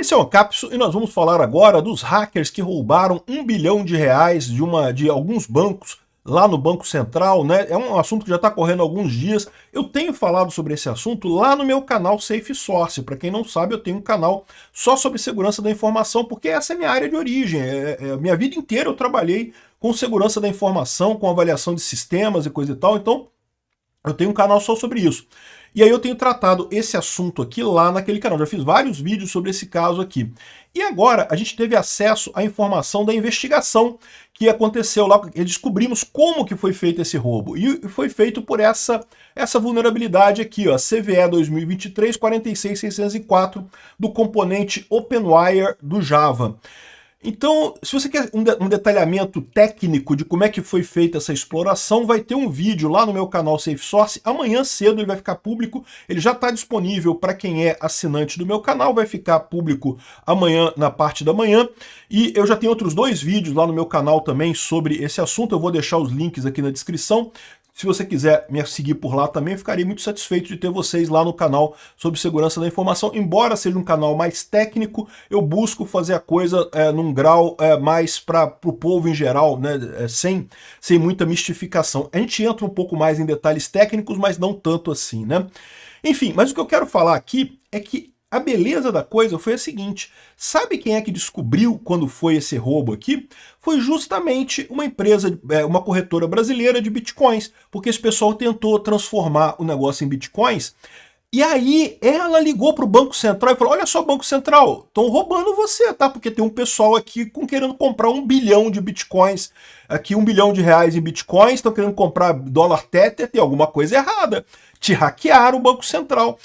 Esse é o Ancapsu e nós vamos falar agora dos hackers que roubaram R$ 1 bilhão de alguns bancos lá no Banco Central, né? É um assunto que já está correndo há alguns dias. Eu tenho falado sobre esse assunto lá no meu canal Safe Source. Para quem não sabe, eu tenho um canal só sobre segurança da informação, porque essa é a minha área de origem. Minha vida inteira eu trabalhei com segurança da informação, com avaliação de sistemas e coisa e tal, então eu tenho um canal só sobre isso. E aí eu tenho tratado esse assunto aqui lá naquele canal. Já fiz vários vídeos sobre esse caso aqui. E agora a gente teve acesso à informação da investigação que aconteceu lá. Descobrimos como que foi feito esse roubo. E foi feito por essa vulnerabilidade aqui, ó, CVE 2023 46604 do componente OpenWire do Java. Então, se você quer um detalhamento técnico de como é que foi feita essa exploração, vai ter um vídeo lá no meu canal Safe Source. Amanhã cedo ele vai ficar público, ele já está disponível para quem é assinante do meu canal, vai ficar público amanhã na parte da manhã. E eu já tenho outros 2 vídeos lá no meu canal também sobre esse assunto, eu vou deixar os links aqui na descrição. Se você quiser me seguir por lá também, eu ficaria muito satisfeito de ter vocês lá no canal sobre segurança da informação. Embora seja um canal mais técnico, eu busco fazer a coisa num grau mais para o povo em geral, né, sem muita mistificação. A gente entra um pouco mais em detalhes técnicos, mas não tanto assim, né? Enfim, mas o que eu quero falar aqui é que a beleza da coisa foi a seguinte: sabe quem é que descobriu quando foi esse roubo aqui? Foi justamente uma empresa, uma corretora brasileira de bitcoins, porque esse pessoal tentou transformar o negócio em bitcoins, e aí ela ligou para o Banco Central e falou: olha só, Banco Central, estão roubando você, tá? Porque tem um pessoal aqui querendo comprar 1 bilhão de bitcoins, aqui R$ 1 bilhão em bitcoins, estão querendo comprar dólar Tether, tem alguma coisa errada. Te hackearam o Banco Central.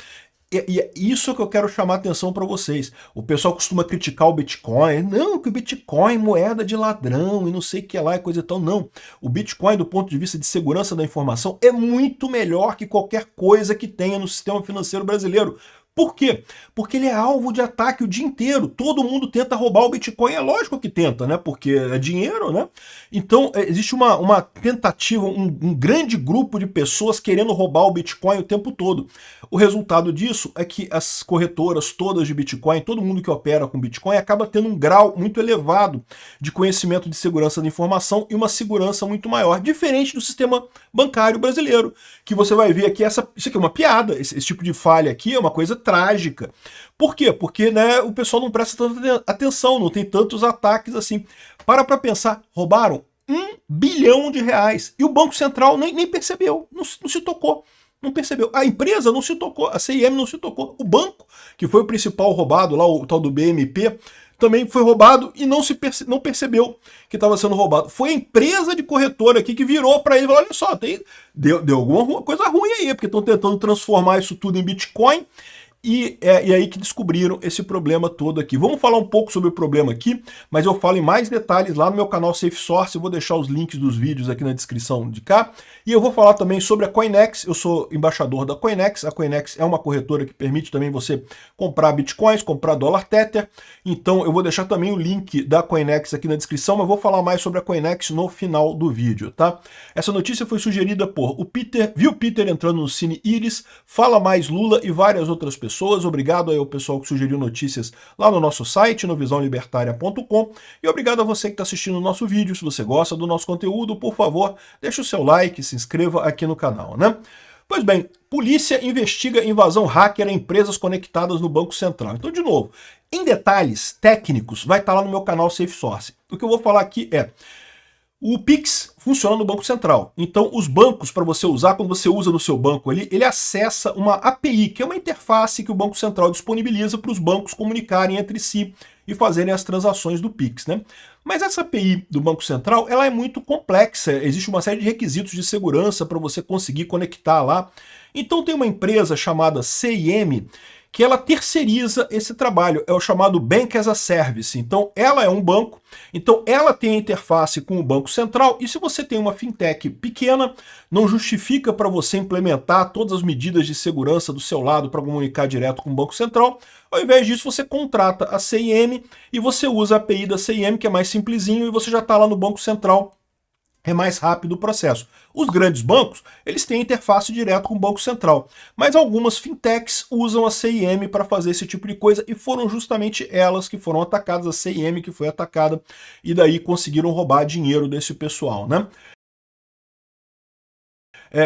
E é isso que eu quero chamar a atenção para vocês. O pessoal costuma criticar o Bitcoin. Não, que o Bitcoin é moeda de ladrão e não sei o que lá e coisa e tal. Não. O Bitcoin, do ponto de vista de segurança da informação, é muito melhor que qualquer coisa que tenha no sistema financeiro brasileiro. Por quê? Porque ele é alvo de ataque o dia inteiro. Todo mundo tenta roubar o Bitcoin. É lógico que tenta, né? Porque é dinheiro, né? Então, existe uma tentativa, um grande grupo de pessoas querendo roubar o Bitcoin o tempo todo. O resultado disso é que as corretoras todas de Bitcoin, todo mundo que opera com Bitcoin, acaba tendo um grau muito elevado de conhecimento de segurança da informação e uma segurança muito maior, diferente do sistema bancário brasileiro, que você vai ver aqui, isso aqui é uma piada, esse tipo de falha aqui é uma coisa trágica. Por quê? Porque, né, o pessoal não presta tanta atenção, não tem tantos ataques assim. Para pensar, roubaram R$ 1 bilhão e o Banco Central nem percebeu, não se tocou. Não percebeu. A empresa não se tocou, a CIM não se tocou. O banco, que foi o principal roubado, lá o tal do BMP, também foi roubado e não percebeu que estava sendo roubado. Foi a empresa de corretora aqui que virou para ele e falou: olha só, deu alguma coisa ruim aí, porque estão tentando transformar isso tudo em Bitcoin. E aí que descobriram esse problema todo aqui. Vamos falar um pouco sobre o problema aqui, mas eu falo em mais detalhes lá no meu canal Safe Source. Eu vou deixar os links dos vídeos aqui na descrição de cá. E eu vou falar também sobre a Coinex. Eu sou embaixador da Coinex. A Coinex é uma corretora que permite também você comprar bitcoins, comprar dólar Tether. Então eu vou deixar também o link da Coinex aqui na descrição, mas vou falar mais sobre a Coinex no final do vídeo, tá? Essa notícia foi sugerida por o Peter, viu Peter entrando no Cine Iris, Fala Mais Lula e várias outras pessoas. Obrigado aí ao pessoal que sugeriu notícias lá no nosso site, no visãolibertaria.com, e obrigado a você que está assistindo o nosso vídeo. Se você gosta do nosso conteúdo, por favor, deixe o seu like, se inscreva aqui no canal, né? Pois bem, polícia investiga invasão hacker a empresas conectadas no Banco Central. Então, de novo, em detalhes técnicos, vai estar lá no meu canal Safe Source. O que eu vou falar aqui é: o Pix funciona no Banco Central. Então, os bancos, para você usar, quando você usa no seu banco ali, ele acessa uma API, que é uma interface que o Banco Central disponibiliza para os bancos comunicarem entre si e fazerem as transações do Pix, né? Mas essa API do Banco Central, ela é muito complexa, existe uma série de requisitos de segurança para você conseguir conectar lá. Então tem uma empresa chamada CIM, que ela terceiriza esse trabalho, é o chamado Bank as a Service. Então ela é um banco, então ela tem a interface com o Banco Central, e se você tem uma fintech pequena, não justifica para você implementar todas as medidas de segurança do seu lado para comunicar direto com o Banco Central. Ao invés disso, você contrata a CIM e você usa a API da CIM, que é mais simplesinho, e você já está lá no Banco Central É mais rápido o processo. Os grandes bancos, eles têm interface direto com o Banco Central, mas algumas fintechs usam a CIM para fazer esse tipo de coisa e foram justamente elas que foram atacadas, a CIM que foi atacada, e daí conseguiram roubar dinheiro desse pessoal, né?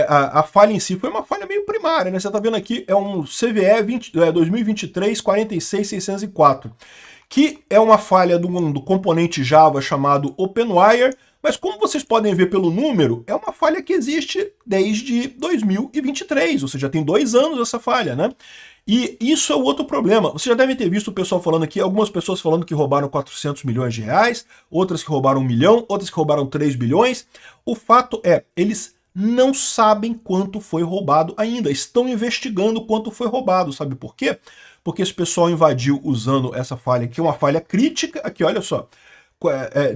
A falha em si foi uma falha meio primária, né? Você está vendo aqui, é um CVE 2023 46604, que é uma falha do componente Java chamado OpenWire, mas como vocês podem ver pelo número, é uma falha que existe desde 2023, ou seja, tem 2 anos essa falha, né? E isso é o outro problema. Você já deve ter visto o pessoal falando aqui, algumas pessoas falando que roubaram 400 milhões de reais, outras que roubaram 1 milhão, outras que roubaram 3 bilhões. O fato é, eles não sabem quanto foi roubado ainda, estão investigando quanto foi roubado. Sabe por quê? Porque esse pessoal invadiu usando essa falha, que é uma falha crítica. Aqui, olha só.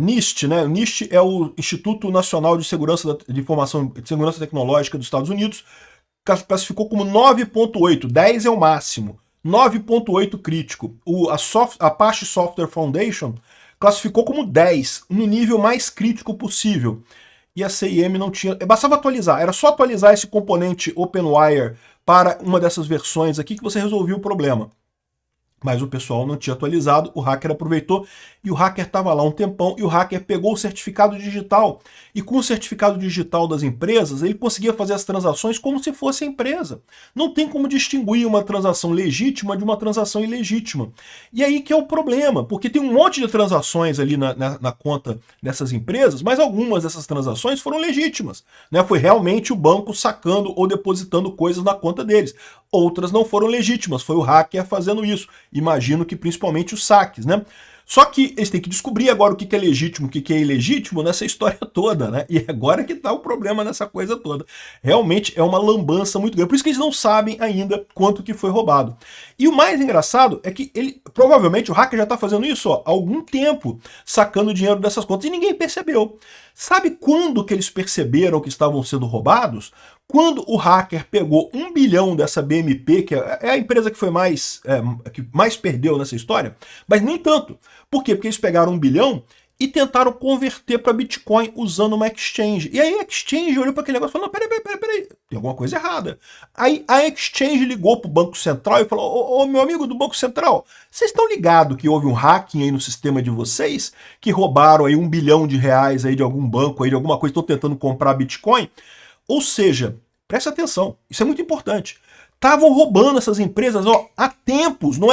NIST, né? O NIST é o Instituto Nacional de Segurança de Informação de Segurança Tecnológica dos Estados Unidos, classificou como 9.8, 10 é o máximo, 9.8 crítico. A Apache Software Foundation classificou como 10, no nível mais crítico possível. E a CIM não tinha... Bastava atualizar, era só atualizar esse componente OpenWire para uma dessas versões aqui que você resolvia o problema. Mas o pessoal não tinha atualizado, o hacker aproveitou e o hacker estava lá um tempão e o hacker pegou o certificado digital. E com o certificado digital das empresas, ele conseguia fazer as transações como se fosse a empresa. Não tem como distinguir uma transação legítima de uma transação ilegítima. E aí que é o problema, porque tem um monte de transações ali na conta dessas empresas, mas algumas dessas transações foram legítimas, né? Foi realmente o banco sacando ou depositando coisas na conta deles. Outras não foram legítimas, foi o hacker fazendo isso. Imagino que principalmente os saques, né? Só que eles têm que descobrir agora o que é legítimo, o que é ilegítimo nessa história toda, né? E agora que tá o problema nessa coisa toda. Realmente é uma lambança muito grande. Por isso que eles não sabem ainda quanto que foi roubado. E o mais engraçado é que provavelmente o hacker já tá fazendo isso há algum tempo, sacando dinheiro dessas contas e ninguém percebeu. Sabe quando que eles perceberam que estavam sendo roubados? Quando o hacker pegou 1 bilhão dessa BMP, que é a empresa que que mais perdeu nessa história, mas nem tanto. Por quê? Porque eles pegaram 1 bilhão e tentaram converter para Bitcoin usando uma exchange. E aí a exchange olhou para aquele negócio e falou, não, peraí, tem alguma coisa errada. Aí a exchange ligou para o Banco Central e falou, ô meu amigo do Banco Central, vocês estão ligados que houve um hacking aí no sistema de vocês, que roubaram aí 1 bilhão de reais aí de algum banco, aí de alguma coisa, estão tentando comprar Bitcoin? Ou seja, presta atenção, isso é muito importante. Estavam roubando essas empresas há tempos, não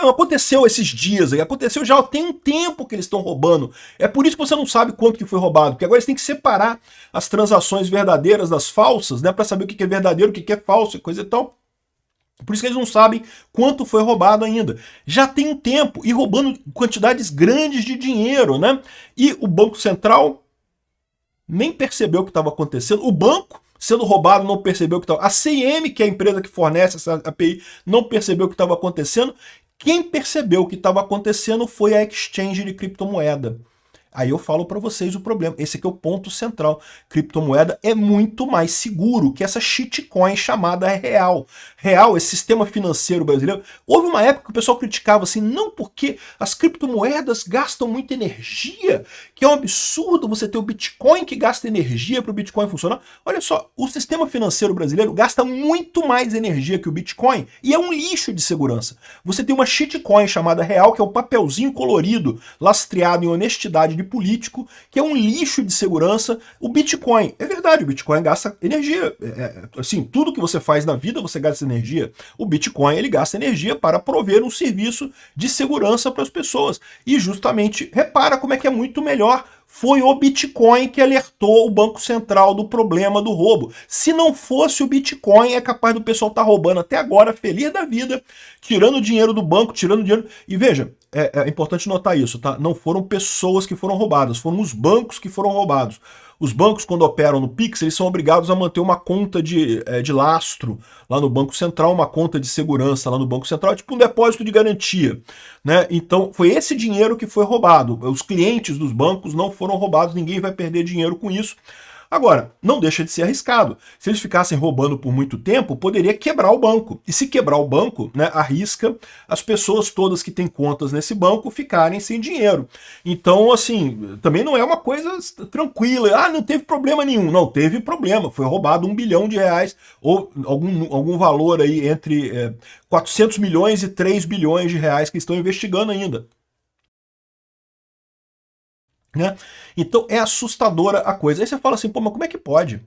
aconteceu esses dias, aconteceu já tem um tempo que eles estão roubando. É por isso que você não sabe quanto que foi roubado, porque agora eles têm que separar as transações verdadeiras das falsas, né, para saber o que é verdadeiro, o que é falso e coisa e tal. Por isso que eles não sabem quanto foi roubado ainda. Já tem um tempo e roubando quantidades grandes de dinheiro, né? E o Banco Central nem percebeu o que estava acontecendo. O banco, sendo roubado, não percebeu o que estava... A CIM, que é a empresa que fornece essa API, não percebeu o que estava acontecendo. Quem percebeu o que estava acontecendo foi a exchange de criptomoeda. Aí eu falo para vocês o problema. Esse aqui é o ponto central. Criptomoeda é muito mais seguro que essa shitcoin chamada real. Real, esse sistema financeiro brasileiro. Houve uma época que o pessoal criticava assim, não porque as criptomoedas gastam muita energia, que é um absurdo você ter o Bitcoin que gasta energia para o Bitcoin funcionar. Olha só, o sistema financeiro brasileiro gasta muito mais energia que o Bitcoin e é um lixo de segurança. Você tem uma shitcoin chamada real, que é um papelzinho colorido, lastreado em honestidade de político, que é um lixo de segurança. O Bitcoin, é verdade, o Bitcoin gasta energia. Assim, tudo que você faz na vida você gasta energia. O Bitcoin, ele gasta energia para prover um serviço de segurança para as pessoas. E justamente, repara como é que é muito melhor. Foi o Bitcoin que alertou o Banco Central do problema do roubo. Se não fosse o Bitcoin, é capaz do pessoal estar roubando até agora, feliz da vida, tirando dinheiro do banco, tirando dinheiro... E veja, é importante notar isso, tá? Não foram pessoas que foram roubadas, foram os bancos que foram roubados. Os bancos, quando operam no Pix, eles são obrigados a manter uma conta de lastro lá no Banco Central, uma conta de segurança lá no Banco Central, tipo um depósito de garantia, né? Então, foi esse dinheiro que foi roubado. Os clientes dos bancos não foram roubados, ninguém vai perder dinheiro com isso. Agora, não deixa de ser arriscado. Se eles ficassem roubando por muito tempo, poderia quebrar o banco. E se quebrar o banco, né, arrisca as pessoas todas que têm contas nesse banco ficarem sem dinheiro. Então, assim, também não é uma coisa tranquila. Ah, não teve problema nenhum. Não, teve problema. Foi roubado R$1 bilhão, ou algum valor aí entre 400 milhões e 3 bilhões de reais que estão investigando ainda. Né? Então é assustadora a coisa. Aí você fala assim, pô, mas como é que pode?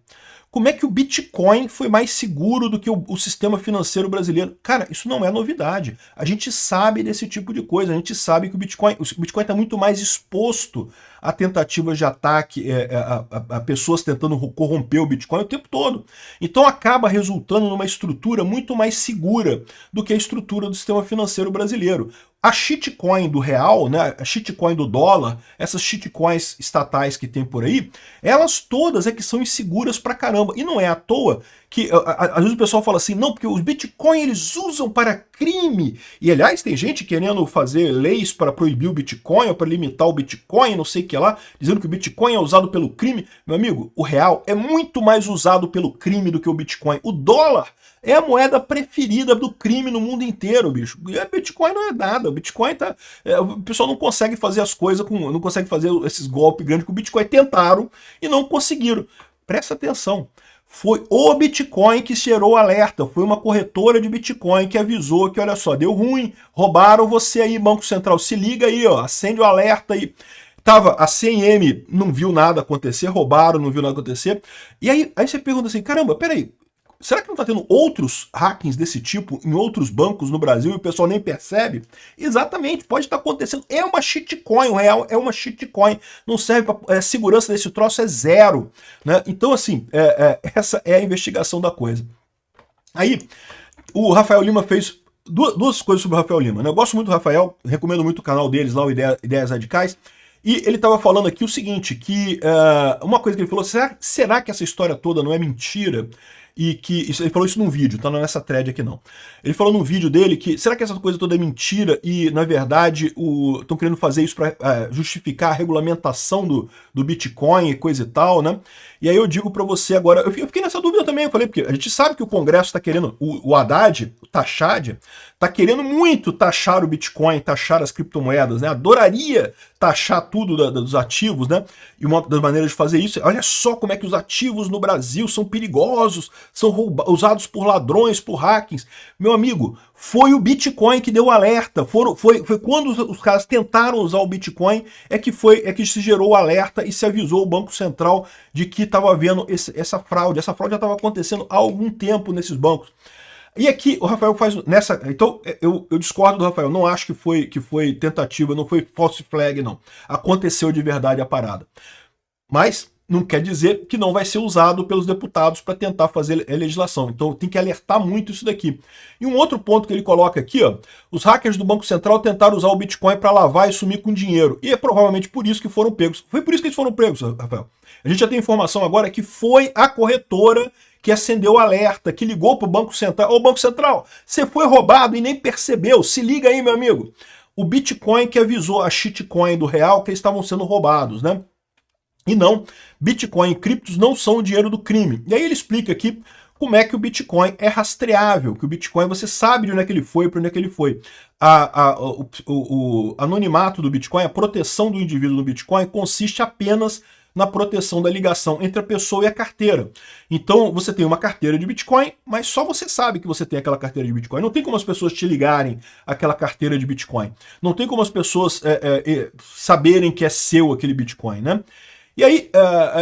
Como é que o Bitcoin foi mais seguro do que o sistema financeiro brasileiro? Cara, isso não é novidade. A gente sabe desse tipo de coisa. A gente sabe que o Bitcoin está muito mais exposto a tentativas de ataque, a pessoas tentando corromper o Bitcoin o tempo todo. Então acaba resultando numa estrutura muito mais segura do que a estrutura do sistema financeiro brasileiro. A shitcoin do real, né, a shitcoin do dólar, essas shitcoins estatais que tem por aí, elas todas é que são inseguras pra caramba. E não é à toa que às vezes o pessoal fala assim, não, porque os Bitcoin eles usam para crime. E aliás, tem gente querendo fazer leis para proibir o Bitcoin, ou para limitar o Bitcoin, não sei o que lá, dizendo que o Bitcoin é usado pelo crime. Meu amigo, o real é muito mais usado pelo crime do que o Bitcoin. O dólar é a moeda preferida do crime no mundo inteiro, bicho. E a Bitcoin não é nada. O Bitcoin tá. O pessoal não consegue fazer as coisas não consegue fazer esses golpes grandes com o Bitcoin. Tentaram e não conseguiram. Presta atenção. Foi o Bitcoin que gerou alerta. Foi uma corretora de Bitcoin que avisou que, olha só, deu ruim, roubaram você aí, Banco Central. Se liga aí, ó, acende o alerta aí. Tava a CMM, não viu nada acontecer, roubaram, não viu nada acontecer. E aí você pergunta assim, caramba, peraí. Será que não está tendo outros hackings desse tipo em outros bancos no Brasil e o pessoal nem percebe? Exatamente, pode estar acontecendo. É uma shitcoin, o real é uma shitcoin. Não serve para... A segurança desse troço é zero. Né? Então, assim, essa é a investigação da coisa. Aí, o Rafael Lima fez duas coisas sobre o Rafael Lima. Né? Eu gosto muito do Rafael, recomendo muito o canal deles lá, o Ideias Radicais. E ele estava falando aqui o seguinte, que uma coisa que ele falou, será que essa história toda não é mentira? E que ele falou isso num vídeo, tá? Não é nessa thread aqui não. Ele falou num vídeo dele que será que essa coisa toda é mentira e na verdade estão querendo fazer isso para justificar a regulamentação do Bitcoin e coisa e tal, né? E aí eu digo para você agora, eu fiquei nessa dúvida também, eu falei, porque a gente sabe que o Congresso está querendo, o Haddad, o Taxad, está querendo muito taxar o Bitcoin, taxar as criptomoedas, né? Adoraria taxar tudo dos ativos, né? E uma das maneiras de fazer isso, olha só como é que os ativos no Brasil são perigosos, são usados por ladrões, por hackings. Meu amigo, foi o Bitcoin que deu alerta. Foi quando os caras tentaram usar o Bitcoin é que se gerou o alerta e se avisou o Banco Central de que estava havendo essa fraude. Essa fraude já estava acontecendo há algum tempo nesses bancos. E aqui o Rafael faz nessa. Então eu discordo do Rafael. Não acho que foi tentativa, não foi false flag, não. Aconteceu de verdade a parada. Mas não quer dizer que não vai ser usado pelos deputados para tentar fazer legislação. Então tem que alertar muito isso daqui. E um outro ponto que ele coloca aqui, ó, os hackers do Banco Central tentaram usar o Bitcoin para lavar e sumir com dinheiro. E é provavelmente por isso que foram pegos. Foi por isso que eles foram pegos, Rafael. A gente já tem informação agora que foi a corretora que acendeu o alerta, que ligou para o Banco Central. Ô, Banco Central, você foi roubado e nem percebeu. Se liga aí, meu amigo. O Bitcoin que avisou a shitcoin do real que eles estavam sendo roubados, né? E não, Bitcoin e criptos não são o dinheiro do crime. E aí ele explica aqui como é que o Bitcoin é rastreável, que o Bitcoin você sabe de onde é que ele foi, para onde é que ele foi. O anonimato do Bitcoin, a proteção do indivíduo no Bitcoin consiste apenas na proteção da ligação entre a pessoa e a carteira. Então você tem uma carteira de Bitcoin, mas só você sabe que você tem aquela carteira de Bitcoin. Não tem como as pessoas te ligarem àquela carteira de Bitcoin. Não tem como as pessoas saberem que é seu aquele Bitcoin, né? E aí,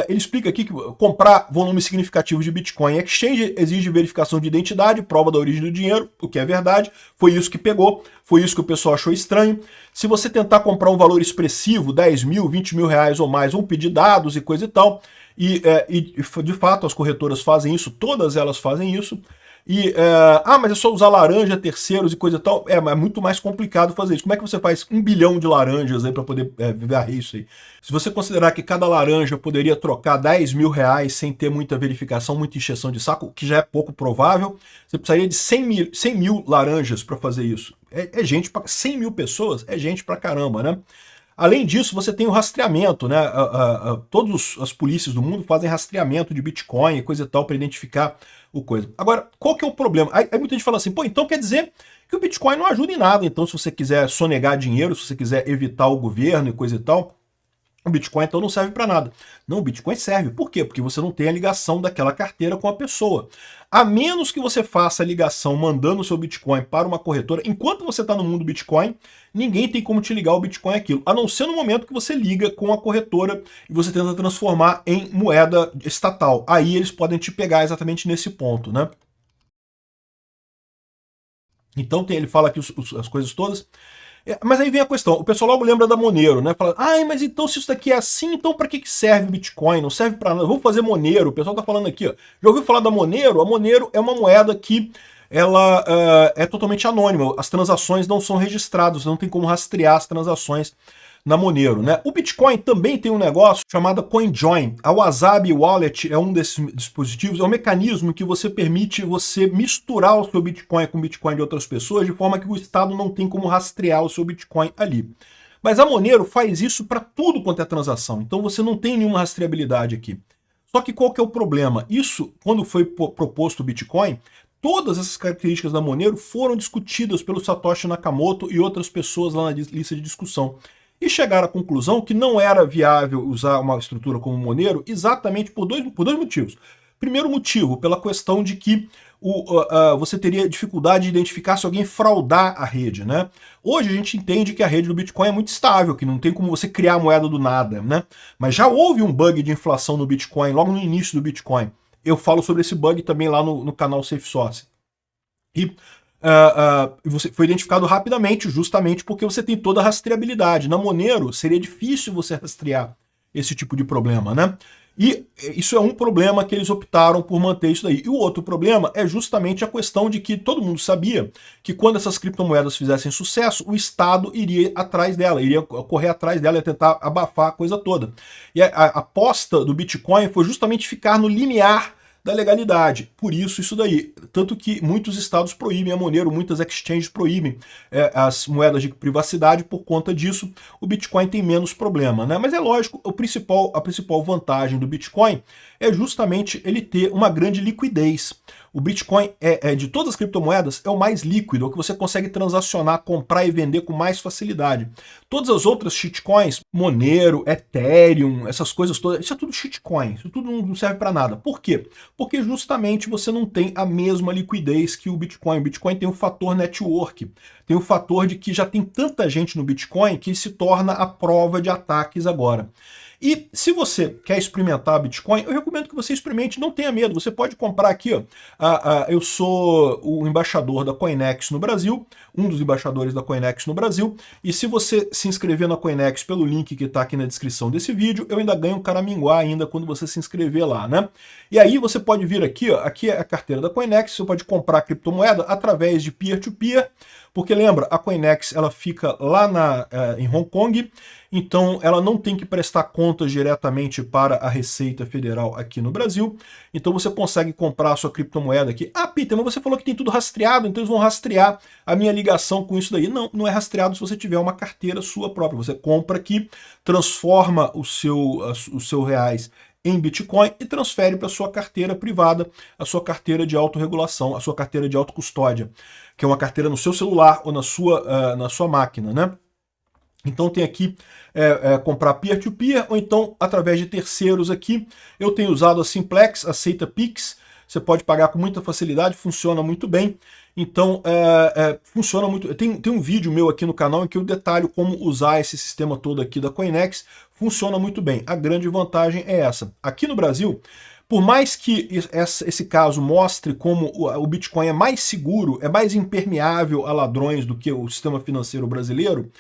ele explica aqui que comprar volume significativo de Bitcoin em exchange exige verificação de identidade, prova da origem do dinheiro, o que é verdade, foi isso que pegou, foi isso que o pessoal achou estranho. Se você tentar comprar um valor expressivo, 10 mil, 20 mil reais ou mais, vão pedir dados e coisa e tal, e de fato as corretoras fazem isso, todas elas fazem isso. Mas é só usar laranja, terceiros e coisa e tal. É muito mais complicado fazer isso. Como é que você faz 1 bilhão de laranjas aí para poder varrer isso aí? Se você considerar que cada laranja poderia trocar 10 mil reais sem ter muita verificação, muita encheção de saco, o que já é pouco provável, você precisaria de 100 mil laranjas para fazer isso. É gente para 100 mil pessoas, é gente pra caramba, né? Além disso, você tem o rastreamento, né? Todas as polícias do mundo fazem rastreamento de Bitcoin e coisa e tal para identificar o coisa. Agora, qual que é o problema? Aí muita gente fala assim, pô, então quer dizer que o Bitcoin não ajuda em nada. Então, se você quiser sonegar dinheiro, se você quiser evitar o governo e coisa e tal, o Bitcoin então não serve para nada. Não, o Bitcoin serve. Por quê? Porque você não tem a ligação daquela carteira com a pessoa. A menos que você faça a ligação mandando o seu Bitcoin para uma corretora, enquanto você está no mundo Bitcoin, ninguém tem como te ligar o Bitcoin àquilo, a não ser no momento que você liga com a corretora e você tenta transformar em moeda estatal. Aí eles podem te pegar exatamente nesse ponto, né? Então ele fala aqui as coisas todas. Mas aí vem a questão, o pessoal logo lembra da Monero, né? Fala, ai, mas então se isso daqui é assim, então para que serve o Bitcoin? Não serve para nada, vamos fazer Monero. O pessoal tá falando aqui, ó. Já ouviu falar da Monero? A Monero é uma moeda que ela é totalmente anônima, as transações não são registradas, não tem como rastrear as transações na Monero, né? O Bitcoin também tem um negócio chamado CoinJoin. A Wasabi Wallet é um desses dispositivos, é um mecanismo que você permite você misturar o seu Bitcoin com o Bitcoin de outras pessoas, de forma que o Estado não tem como rastrear o seu Bitcoin ali. Mas a Monero faz isso para tudo quanto é transação, então você não tem nenhuma rastreabilidade aqui. Só que qual que é o problema? Isso, quando foi proposto o Bitcoin, todas essas características da Monero foram discutidas pelo Satoshi Nakamoto e outras pessoas lá na lista de discussão. E chegaram à conclusão que não era viável usar uma estrutura como Monero exatamente por dois motivos. Primeiro motivo, pela questão de que você teria dificuldade de identificar se alguém fraudar a rede, né? Hoje a gente entende que a rede do Bitcoin é muito estável, que não tem como você criar moeda do nada, né? Mas já houve um bug de inflação no Bitcoin, logo no início do Bitcoin. Eu falo sobre esse bug também lá no canal Safe Source. E você foi identificado rapidamente, justamente porque você tem toda a rastreabilidade. Na Monero seria difícil você rastrear esse tipo de problema, né? E isso é um problema que eles optaram por manter isso daí. E o outro problema é justamente a questão de que todo mundo sabia que quando essas criptomoedas fizessem sucesso, o Estado iria atrás dela, iria correr atrás dela e tentar abafar a coisa toda. E a aposta do Bitcoin foi justamente ficar no limiar da legalidade. Por isso daí. Tanto que muitos estados proíbem a Monero, muitas exchanges proíbem as moedas de privacidade por conta disso. O Bitcoin tem menos problema, né? Mas é lógico, a principal vantagem do Bitcoin é justamente ele ter uma grande liquidez. O Bitcoin, de todas as criptomoedas, é o mais líquido, é o que você consegue transacionar, comprar e vender com mais facilidade. Todas as outras shitcoins, Monero, Ethereum, essas coisas todas, isso é tudo shitcoin, isso tudo não serve para nada. Por quê? Porque justamente você não tem a mesma liquidez que o Bitcoin. O Bitcoin tem o fator network, tem o fator de que já tem tanta gente no Bitcoin que se torna a prova de ataques agora. E se você quer experimentar Bitcoin, eu recomendo que você experimente, não tenha medo. Você pode comprar aqui, ó. Eu sou o embaixador da Coinex no Brasil, um dos embaixadores da Coinex no Brasil, e se você se inscrever na Coinex pelo link que está aqui na descrição desse vídeo, eu ainda ganho um caraminguá ainda quando você se inscrever lá, né? E aí você pode vir aqui, ó, aqui é a carteira da Coinex, você pode comprar criptomoeda através de peer-to-peer, porque lembra, a Coinex ela fica lá em Hong Kong, então ela não tem que prestar contas diretamente para a Receita Federal aqui no Brasil, então você consegue comprar a sua criptomoeda aqui. Ah, Peter, mas você falou que tem tudo rastreado, então eles vão rastrear a minha ligação com isso daí. Não, não é rastreado se você tiver uma carteira sua própria. Você compra aqui, transforma o seu reais em Bitcoin e transfere para a sua carteira privada, a sua carteira de autorregulação, a sua carteira de autocustódia, que é uma carteira no seu celular ou na sua máquina, né? Então tem aqui comprar peer-to-peer ou então através de terceiros aqui. Eu tenho usado a Simplex, aceita Pix, você pode pagar com muita facilidade, funciona muito bem. Então, funciona muito. Tem um vídeo meu aqui no canal em que eu detalho como usar esse sistema todo aqui da Coinex. Funciona muito bem. A grande vantagem é essa. Aqui no Brasil, por mais que esse caso mostre como o Bitcoin é mais seguro, é mais impermeável a ladrões do que o sistema financeiro brasileiro,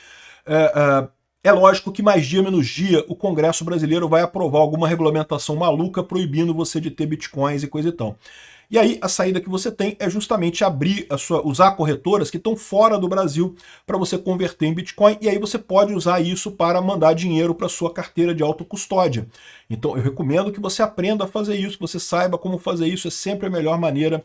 é lógico que mais dia menos dia o Congresso brasileiro vai aprovar alguma regulamentação maluca proibindo você de ter bitcoins e coisa e tal. E aí a saída que você tem é justamente usar corretoras que estão fora do Brasil para você converter em Bitcoin, e aí você pode usar isso para mandar dinheiro para sua carteira de autocustódia. Então eu recomendo que você aprenda a fazer isso, que você saiba como fazer isso, é sempre a melhor maneira.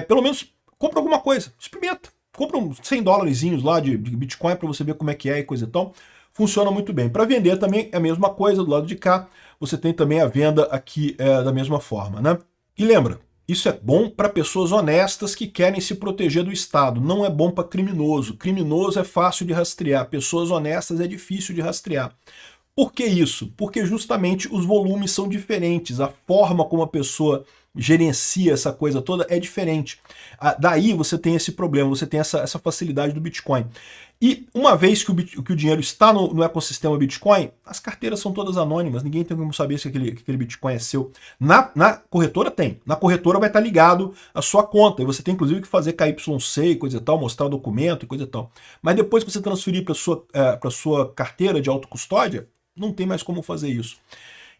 Pelo menos compra alguma coisa, experimenta. Compra uns $100 lá de Bitcoin para você ver como é que é e coisa e tal. funciona muito bem. Para vender também é a mesma coisa, do lado de cá você tem também a venda aqui da mesma forma, né? E lembra, isso é bom para pessoas honestas que querem se proteger do Estado, não é bom para criminoso. Criminoso é fácil de rastrear, pessoas honestas é difícil de rastrear. Por que isso? Porque justamente os volumes são diferentes, a forma como a pessoa gerencia essa coisa toda é diferente. Daí você tem esse problema, você tem essa facilidade do Bitcoin. E uma vez que o dinheiro está no ecossistema Bitcoin, as carteiras são todas anônimas, ninguém tem como saber se aquele Bitcoin é seu. Na corretora tem, na corretora vai estar ligado à sua conta, e você tem inclusive que fazer KYC e coisa e tal, mostrar o documento e coisa e tal. Mas depois que você transferir para sua carteira de autocustódia, não tem mais como fazer isso.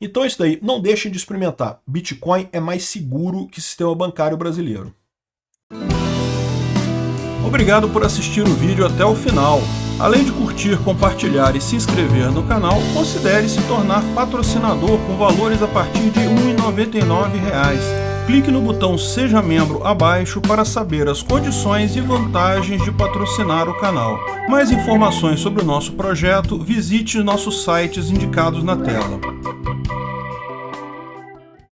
Então é isso daí, não deixem de experimentar. Bitcoin é mais seguro que o sistema bancário brasileiro. Obrigado por assistir o vídeo até o final. Além de curtir, compartilhar e se inscrever no canal, considere se tornar patrocinador com valores a partir de R$ 1,99. Clique no botão Seja Membro abaixo para saber as condições e vantagens de patrocinar o canal. Mais informações sobre o nosso projeto, visite nossos sites indicados na tela.